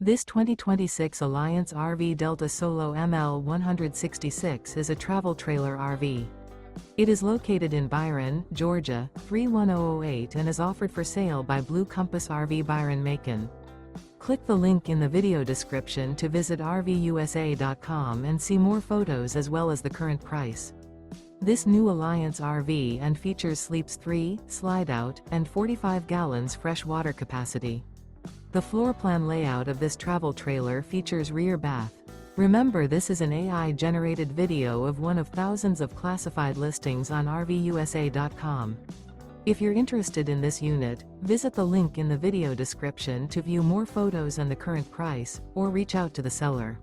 This 2026 Alliance RV Delta Solo ML 166 is a travel trailer RV. It is located in Byron, Georgia, 31008 and is offered for sale by Blue Compass RV Byron-Macon. Click the link in the video description to visit RVUSA.com and see more photos as well as the current price. This new Alliance RV and features sleeps 3, Slideout, and 45 gallons fresh water capacity. The floor plan layout of this travel trailer features rear bath. Remember, this is an AI-generated video of one of thousands of classified listings on RVUSA.com. If you're interested in this unit, visit the link in the video description to view more photos and the current price, or reach out to the seller.